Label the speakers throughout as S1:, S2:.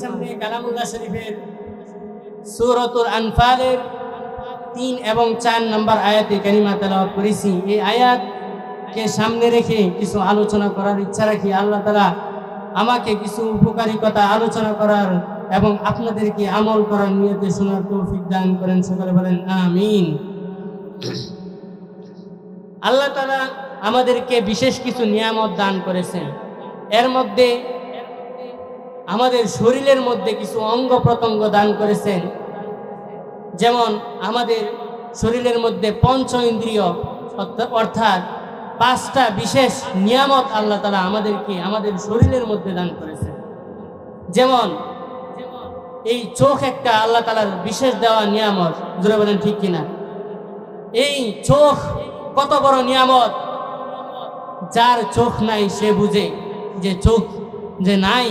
S1: সামনে কালামুল্লাহ শরীফের সূরাতুল আনফালের 3 এবং 4 নম্বর আয়াতে কারিমা তেলাওয়াত করেছি। এই আয়াতকে সামনে রেখে কিছু আলোচনা করার ইচ্ছা রাখি। আল্লাহ তাআলা আমাকে কিছু উপকারী কথা আলোচনা করার এবং আপনাদেরকে আমল করার নিয়তে শোনার তৌফিক দান করেন। সকলে বলেন আমিন। আল্লাহ তাআলা আমাদেরকে বিশেষ কিছু নিয়ামত দান করেছেন। এর মধ্যে আমাদের শরীরের মধ্যে কিছু অঙ্গ প্রত্যঙ্গ দান করেছেন। যেমন আমাদের শরীরের মধ্যে পঞ্চ ইন্দ্রিয় অর্থাৎ 5টা বিশেষ নিয়ামত আল্লাহ তাআলা আমাদেরকে আমাদের শরীরের মধ্যে দান করেছেন। যেমন এই চোখ একটা আল্লাহ তাআলার বিশেষ দেওয়া নিয়ামত। জোরে বলেন ঠিক কিনা? এই চোখ কত বড় নিয়ামত! যার চোখ নাই সে বুঝে যে চোখ যে নাই,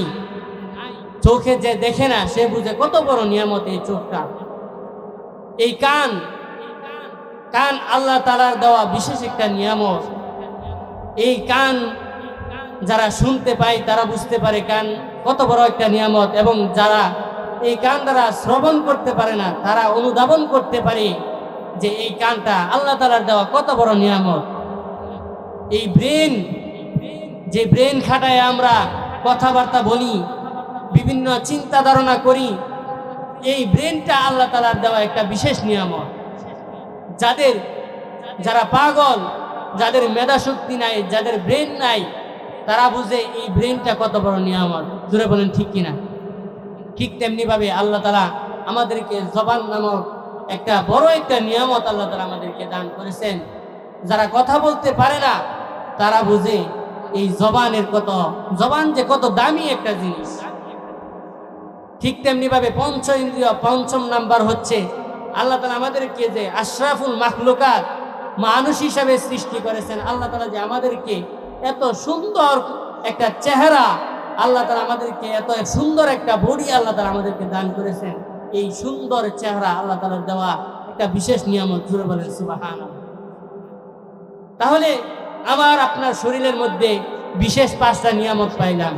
S1: চোখে যে দেখে না সে বুঝে কত বড় নিয়ামত এই চোখটা। এই কান আল্লাহ তাআলার দেওয়া বিশেষ একটা নিয়ামত। এই কান যারা শুনতে পায় তারা বুঝতে পারে কান কত বড় একটা নিয়ামত, এবং যারা এই কান দ্বারা শ্রবণ করতে পারে না তারা অনুধাবন করতে পারে যে এই কানটা আল্লাহ তাআলার দেওয়া কত বড় নিয়ামত। এই ব্রেন, যে ব্রেন খাটায় আমরা কথাবার্তা বলি, বিভিন্ন চিন্তা ধারণা করি, এই ব্রেনটা আল্লাহ তাআলার দেওয়া একটা বিশেষ নিয়ামত। যারা পাগল, যাদের মেধা শক্তি নাই, যাদের ব্রেন নাই, তারা বুঝে এই ব্রেনটা কত বড় নিয়ামত। জোরে বলেন ঠিক কিনা? ঠিক তেমনি ভাবে আল্লাহ তাআলা আমাদেরকে জবান নামক একটা বড় একটা নিয়ামত আল্লাহ তাআলা আমাদেরকে দান করেছেন। যারা কথা বলতে পারে না তারা বুঝে এই জবান যে কত দামি একটা জিনিস। ঠিক তেমনি ভাবে পঞ্চ ইন্দ্রিয়, পঞ্চম নাম্বার হচ্ছে আল্লাহ তাআলা আমাদেরকে যে আশরাফুল মাখলুকাত মানুষ হিসাবে সৃষ্টি করেছেন। আল্লাহ তাআলা যে আমাদেরকে এত সুন্দর একটা চেহারা, আল্লাহ তাআলা আমাদেরকে এত সুন্দর একটা বডি আল্লাহ তাআলা আমাদেরকে দান করেছেন। এই সুন্দর চেহারা আল্লাহ তাআলার দেওয়া একটা বিশেষ নিয়ামত। জোরে বলেন সুবহানাল্লাহ। তাহলে আমার আপনার শরীরের মধ্যে বিশেষ 5টা নিয়ামত পাইলাম।